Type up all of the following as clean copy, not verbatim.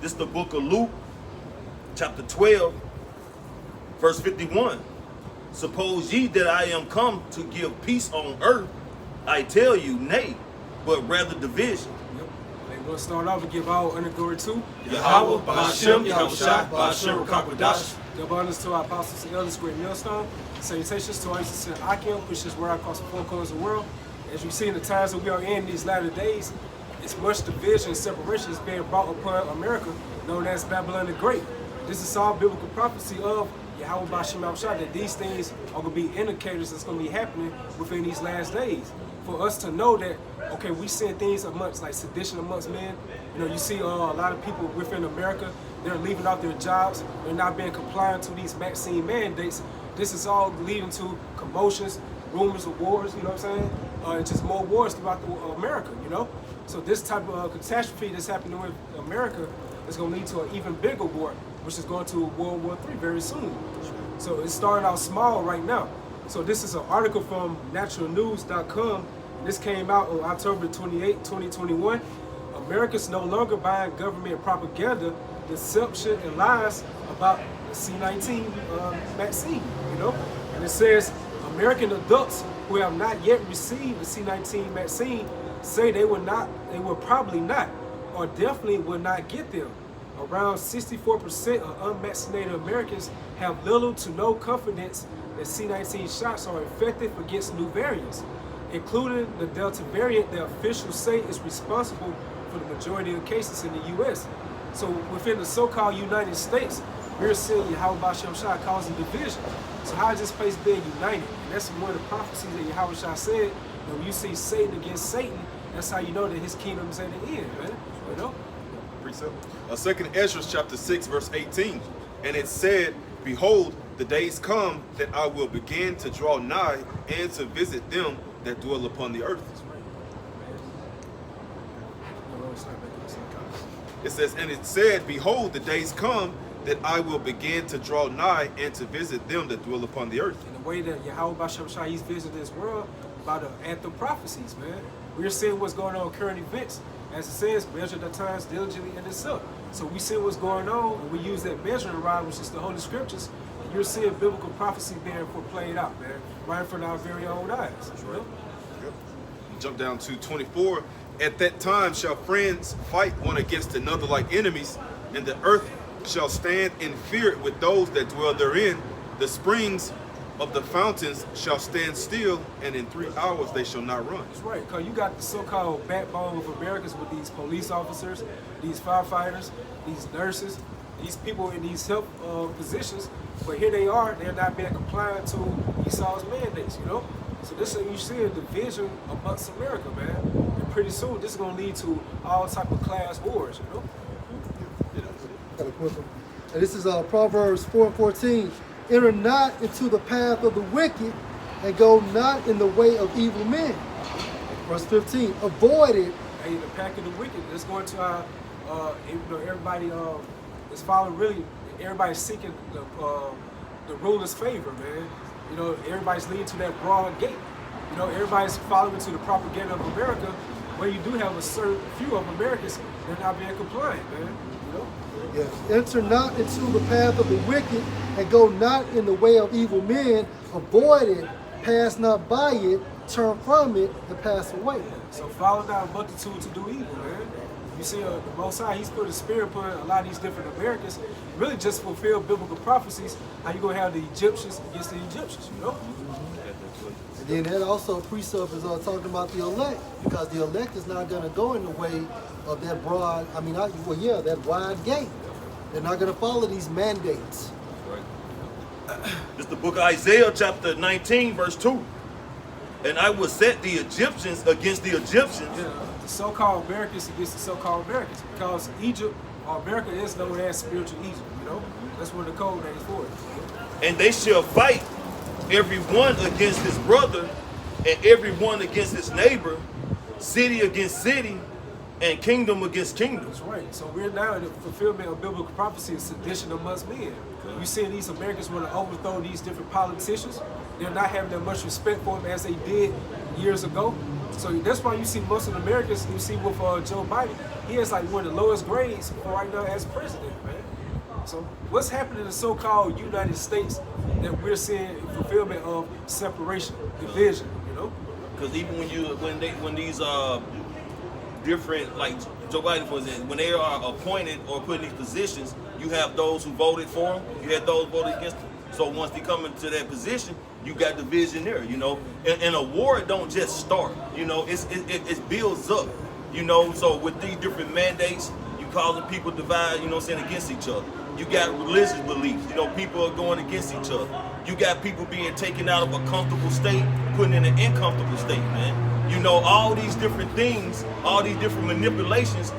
This is the book of Luke, chapter 12, verse 51. Suppose ye that I am come to give peace on earth, I tell you, nay, but rather division. Yep. We're going to start off and give all honor and glory to Yahweh, Ba'ashem, Yahushua, Ba'ashem, Rakakwadash. Give honors to our apostles and elders, great millstone. Salutations to our sincere Akim, which is where across the four corners of the world. As you see in the times that we are in these latter days, it's much division and separation is being brought upon America, known as Babylon the Great. This is all biblical prophecy of Yahweh Ba'ashem Yahushua, that these things are going to be indicators that's going to be happening within these last days. For us to know that, okay, we seeing things amongst like sedition amongst men. You know, you see a lot of people within America, they're leaving off their jobs, they're not being compliant to these vaccine mandates. This is all leading to commotions, rumors of wars, you know what I'm saying? And just more wars throughout America, you know? So this type of catastrophe that's happening with America is going to lead to an even bigger war, which is going to World War III very soon. So it's starting out small right now. So this is an article from naturalnews.com. This came out on October 28, 2021. America's no longer buying government propaganda, deception, and lies about the C-19 vaccine, you know? And it says, American adults who have not yet received the C-19 vaccine say they will probably not, or definitely will not get them. Around 64% of unvaccinated Americans have little to no confidence that C-19 shots are effective against new variants, including the Delta variant that officials say is responsible for the majority of cases in the U.S. So within the so-called United States, we're seeing Yahweh Ba'ashem Shah causing division. So how is this place being united? And that's one of the prophecies that Yahweh Shah said, that when you see Satan against Satan, that's how you know that his kingdom is at the end, man. You know? Precept. 2nd Ezra chapter 6, verse 18. And it said, Behold, the days come that I will begin to draw nigh and to visit them that dwell upon the earth. It says, and it said, Behold, the days come that I will begin to draw nigh and to visit them that dwell upon the earth. In the way that Yahweh Ba'ashem Shah, he's visited this world by the anthem prophecies, man. We're seeing what's going on in current events. As it says, measure the times diligently in itself. So we see what's going on, and we use that measuring rod, which is the Holy Scriptures, and you're seeing biblical prophecy being played out, man, right in front of our very own eyes. You know? Yep. Jump down to 24. At that time shall friends fight one against another like enemies, and the earth shall stand in fear with those that dwell therein. The springs of the fountains shall stand still, and in 3 hours they shall not run. That's right, because you got the so-called backbone of Americans with these police officers, these firefighters, these nurses, these people in these health positions, but here they are, they're not being compliant to Esau's mandates, you know? So this is, you see a division amongst America, man. And pretty soon this is going to lead to all type of class wars, you know? Got a quick one. And this is Proverbs 4:14. Enter not into the path of the wicked, and go not in the way of evil men. Verse 15. Avoid it. Hey, the pack of the wicked. Let's go into our, you know, everybody is following. Really, everybody's seeking the ruler's favor, man. You know, everybody's leading to that broad gate. You know, everybody's following to the propaganda of America, where you do have a certain few of Americans that are not being compliant, man. You know. Yes. Enter not into the path of the wicked, and go not in the way of evil men. Avoid it, pass not by it, turn from it, and pass away. So follow not a multitude to do evil, man. You see, the Most High, he's put a spirit upon a lot of these different Americans, really just fulfill biblical prophecies, how you going to have the Egyptians against the Egyptians, you know? And then that also precept is talking about the elect, because the elect is not going to go in the way of that broad, that wide gate. They're not going to follow these mandates. This is the book of Isaiah, chapter 19, verse 2. And I will set the Egyptians against the Egyptians. Yeah, the so-called Americans against the so-called Americans, because Egypt, or America, is known as spiritual Egypt, you know? That's one of the code names for it. And they shall fight every one against his brother, and every one against his neighbor, city against city, and kingdom against kingdom. That's right. So we're now in the fulfillment of biblical prophecy, sedition amongst men. You see these Americans want to overthrow these different politicians. They're not having that much respect for them as they did years ago. So that's why you see Muslim Americans, you see with Joe Biden, he has like one of the lowest grades for right now as president, man. So what's happening in the so-called United States that we're seeing fulfillment of separation, division, you know? Because even when these different, like Joe Biden, for example, when they are appointed or put in these positions, you have those who voted for them, you had those voted against them. So once they come into that position, you got division there, you know. And a war don't just start, you know. It builds up, you know. So with these different mandates, you causing people divide, you know what I'm saying, against each other. You got religious beliefs, you know, people are going against each other. You got people being taken out of a comfortable state, put in an uncomfortable state, man. You know, all these different things, all these different manipulations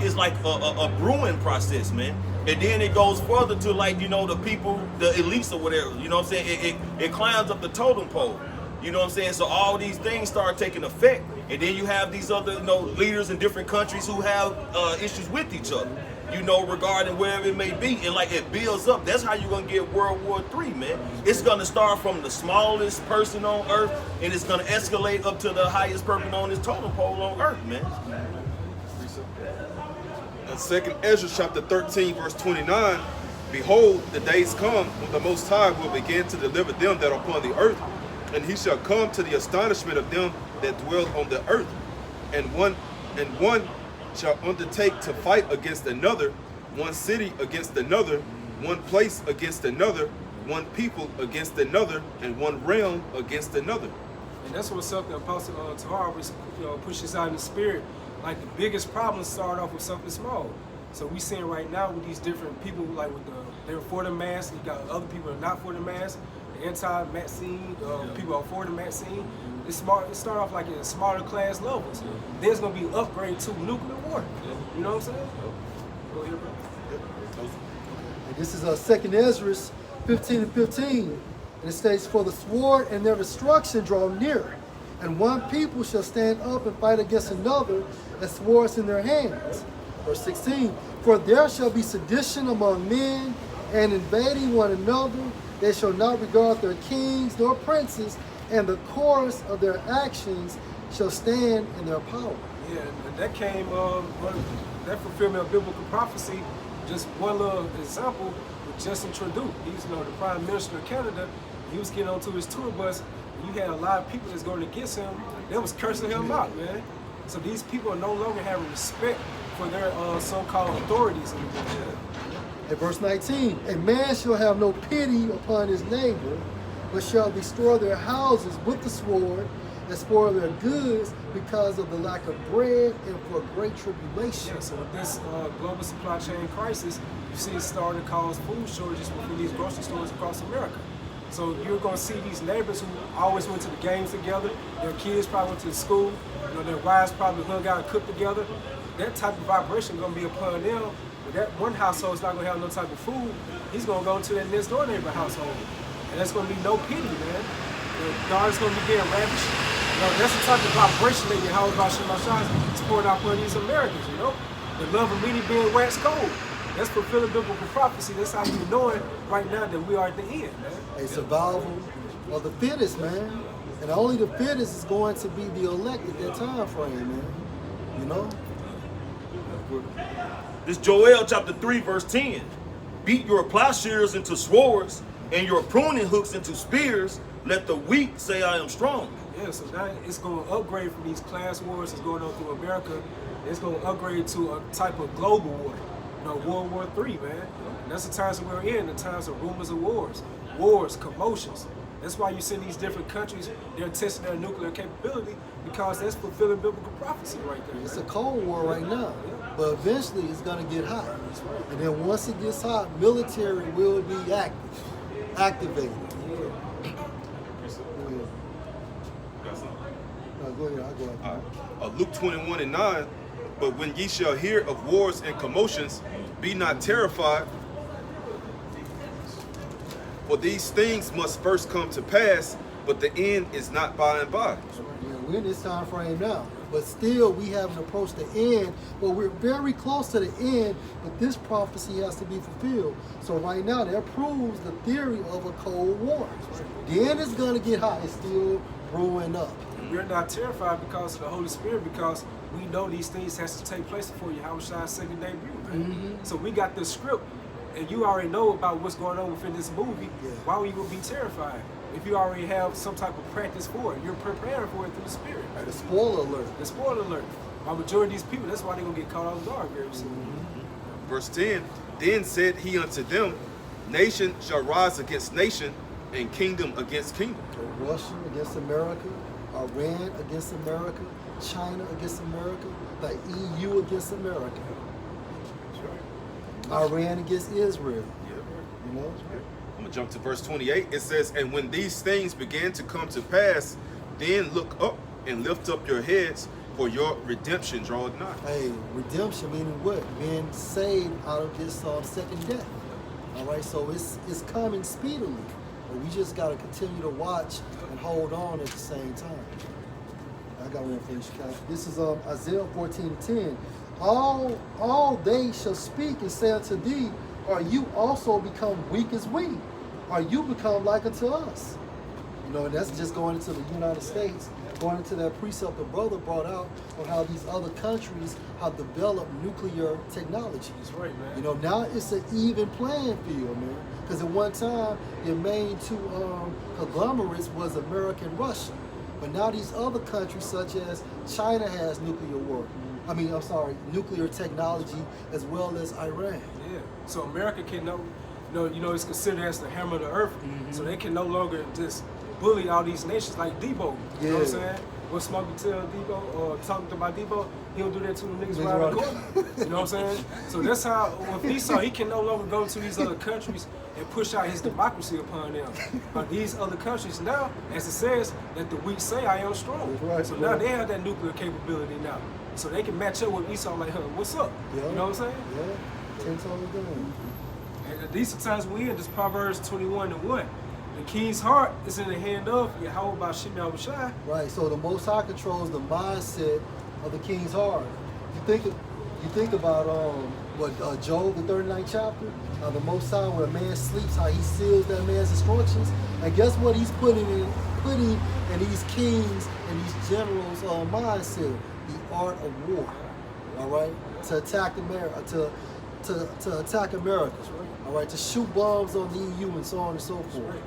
is like a brewing process, man. And then it goes further to, like, you know, the people, the elites or whatever, you know what I'm saying? It climbs up the totem pole, you know what I'm saying? So all these things start taking effect. And then you have these other, you know, leaders in different countries who have issues with each other, you know, regarding wherever it may be. And like it builds up. That's how you're going to get World War III, man. It's going to start from the smallest person on earth, and it's going to escalate up to the highest person on this totem pole on earth, man. Second Ezra chapter 13 verse 29, behold, the days come when the Most High will begin to deliver them that are upon the earth, and he shall come to the astonishment of them that dwell on the earth, and one shall undertake to fight against another, one city against another, one place against another, one people against another, and one realm against another. And that's what's up. The Apostle Tahar always pushes out in the spirit. Like the biggest problems start off with something small. So we seeing right now with these different people, like with they're for the mask, you got other people that are not for the mask, the anti-vaccine, people are for the vaccine. It start off like in smaller class levels. There's gonna be upgrade to nuclear war. You know what I'm saying? Go ahead, bro. And this is 2 Ezra 15 and 15. And it states, for the sword and their destruction draw near, and one people shall stand up and fight against another, and swords in their hands. Verse 16, for there shall be sedition among men, and invading one another. They shall not regard their kings nor princes, and the course of their actions shall stand in their power. Yeah, and that came, that fulfillment of biblical prophecy, just one little example with Justin Trudeau. He's, you know, the Prime Minister of Canada. He was getting onto his tour bus. You had a lot of people that's going against him. They was cursing him out, man. So these people are no longer having respect for their so-called authorities anymore. At verse 19, a man shall have no pity upon his neighbor, but shall destroy their houses with the sword, and spoil their goods because of the lack of bread and for great tribulation. Yeah, so with this global supply chain crisis, you see it starting to cause food shortages within these grocery stores across America. So you're going to see these neighbors who always went to the games together, their kids probably went to the school, you know, their wives probably hung out and cooked together. That type of vibration is going to be upon them. But that one household is not going to have no type of food. He's going to go into that next door neighbor household. And there's going to be no pity, man. The daughter's going to be getting ravished. You know, that's the type of vibration that your house about Shema is pouring out upon these Americans, you know? The love of many being waxed cold. That's fulfilling biblical prophecy. That's how you're knowing right now that we are at the end, man. A survival of the fittest, man. And only the fittest is going to be the elect at that time frame, man. You know? This Joel chapter 3 verse 10. Beat your plowshares into swords and your pruning hooks into spears. Let the weak say I am strong. Yeah, so now it's going to upgrade from these class wars that's going on through America. It's going to upgrade to a type of global war. You know, World War III, man. And that's the times that we're in, the times of rumors of wars, commotions. That's why you see these different countries, they're testing their nuclear capability because that's fulfilling biblical prophecy right there. It's man. a Cold War right now, but eventually it's going to get hot. And then once it gets hot, military will be activated. No, go ahead, I'll go ahead. Luke 21 and 9, but when ye shall hear of wars and commotions, be not terrified, for these things must first come to pass, but the end is not by and by. Yeah, we're in this time frame now, but still we haven't approached the end, but we're very close to the end, but this prophecy has to be fulfilled. So right now that proves the theory of a Cold War. The end is going to get hot. It's still brewing up. We're not terrified because of the Holy Spirit, because we know these things has to take place before Yahushua's second debut, man. So we got the script, and you already know about what's going on within this movie. Why would you be terrified? If you already have some type of practice for it, you're preparing for it through the Spirit. The spoiler alert. The spoiler alert. By majority of these people, that's why they're going to get caught off guard very soon. Verse 10, then said he unto them, nation shall rise against nation, and kingdom against kingdom. Russia against America, Iran against America, China against America, the EU against America, Iran against Israel. You know? I'm gonna jump to verse 28. It says, and when these things began to come to pass, then look up and lift up your heads, for your redemption draweth nigh. Hey, redemption meaning what? Being saved out of this second death. All right, so it's coming speedily, but we just got to continue to watch and hold on at the same time. I got one for you, Chicago. This is Isaiah 14:10. All they shall speak and say unto thee, are you also become weak as we? Are you become like unto us? You know, and that's just going into the United States, going into that precept the brother brought out on how these other countries have developed nuclear technology. That's right, man. You know, now it's an even playing field, man. Because at one time, your main two conglomerates was America and Russia. But now these other countries, such as China, has nuclear nuclear technology, as well as Iran. Yeah. So America can it's considered as the hammer of the earth. So they can no longer just bully all these nations like Debo. You know what I'm saying? What Smokey tell Debo, or talking about Debo, he'll do that to the niggas around the corner. You know what I'm saying? So that's how, with Esau, he can no longer go to these other countries and push out his democracy upon them. But these other countries now, as it says, that the weak say I am strong. Right, so now they have that nuclear capability now. So they can match up with Esau like, what's up? Yeah. You know what I'm saying? Yeah, 10 toes down. And these are times we in this Proverbs 21:1. The king's heart is in the hand of Yahweh Bashim Yahushai. Right, so the Most High controls the mindset of the king's heart. You think about Job, the 39th chapter, the Most High, when a man sleeps, how he seals that man's instructions. And guess what he's putting in these kings and these generals' mindset? The art of war. All right, to attack America, to attack America. All right, to shoot bombs on the EU and so on and so forth.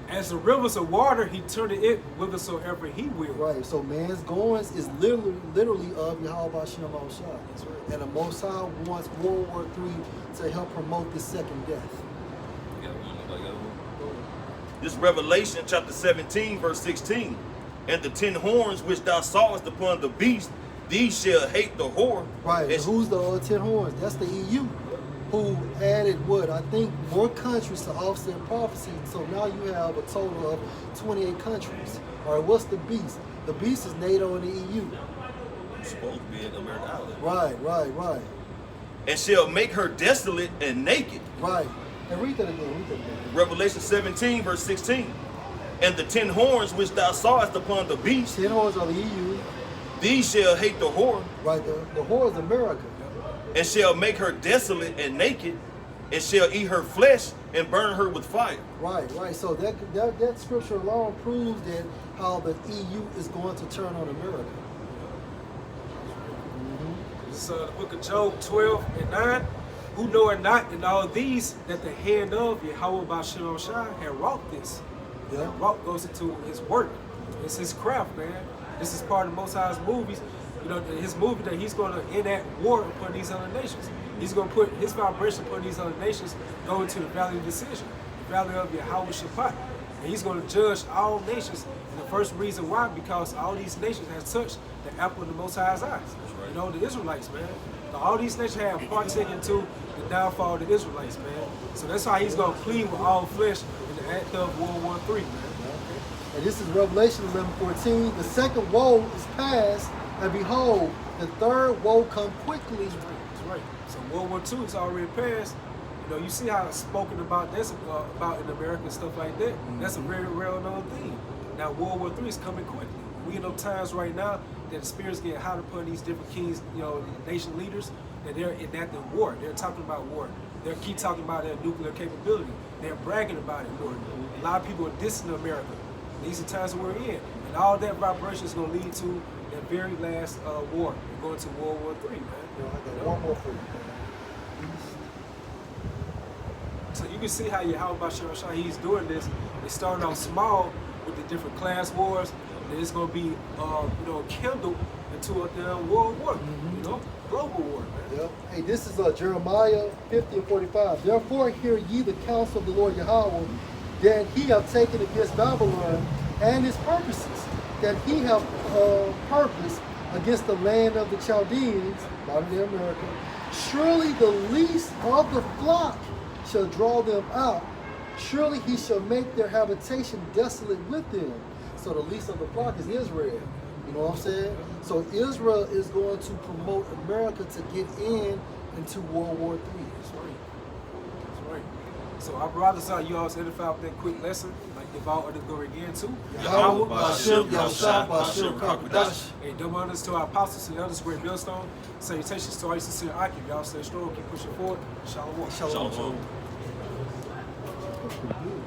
As the rivers of water, he turned it whithersoever he will. Right, so man's goings is literally of Yahweh Hashem Yahushua. And the Most High wants World War III to help promote this second death. This Revelation chapter 17, verse 16. And the 10 horns which thou sawest upon the beast, these shall hate the whore. Right, and who's the 10 horns? That's the EU, who added more countries to offset prophecy. So now you have a total of 28 countries. All right, what's the beast? The beast is NATO and the EU. Supposed to be in America Island. Right. And shall make her desolate and naked. Right. And read that again. Revelation 17, verse 16. And the 10 horns which thou sawest upon the beast, 10 horns are the EU. these shall hate the whore, Right, the whore is America. and shall make her desolate and naked, and shall eat her flesh and burn her with fire. Right. So that scripture alone proves that how the EU is going to turn on America. So the book of Job 12:9. Who know it not in all these that the hand of Yahweh Bashim Yahushai had wrought this. Yeah. Wrought goes into his work. It's his craft, man. This is part of Most High's movies. You know, his movie that he's going to enact war upon these other nations. He's going to put his vibration upon these other nations, go into the valley of decision, the valley of Yahweh Shabbat. And he's going to judge all nations. And the first reason why, because all these nations have touched the apple of the Most High's eyes. You know, the Israelites, man. So all these nations have partaken to the downfall of the Israelites, man. So that's how he's going to plead with all flesh in the act of World War III, man. And this is Revelation 11:14. The second woe is past, and behold, the third woe come quickly. That's right. So World War II is already passed. You know, you see how it's spoken about this about in America and stuff like that. That's a very well-known thing. Now World War III is coming quickly. We in those times right now that the spirits getting hot upon these different kings, you know, nation leaders, that they're enacting war. They're talking about war. They keep talking about their nuclear capability. They're bragging about it more. A lot of people are dissing America. These are times that we're in. And And all that vibration is going to lead to that very last war. We're going to World War III, man. I got one more for you. So you can see how Yahweh Bashar Shah, he's doing this. It started off small with the different class wars, and it's going to be, kindled into a damn world war, global war, man. Yep. Hey, this is Jeremiah 50 and 45. Therefore hear ye the counsel of the Lord Yahweh, that he have taken against Babylon and his purposes, that he have purposed against the land of the Chaldeans, modern day America. Surely the least of the flock shall draw them out. Surely he shall make their habitation desolate with them. So the least of the flock is Israel. You know what I'm saying? So Israel is going to promote America to get into World War III. That's right. That's right. So our brothers are you all edified with that quick lesson, like the vow of the glory again too. Yahweh, Bashem, Yahshua, Bashem, Kakadash. And double honors to our apostles and elders, great millstone. Salutations to our sincere Akim. Y'all stay strong, keep pushing forward. Shalom. Shalom. Shalom. That's pretty good.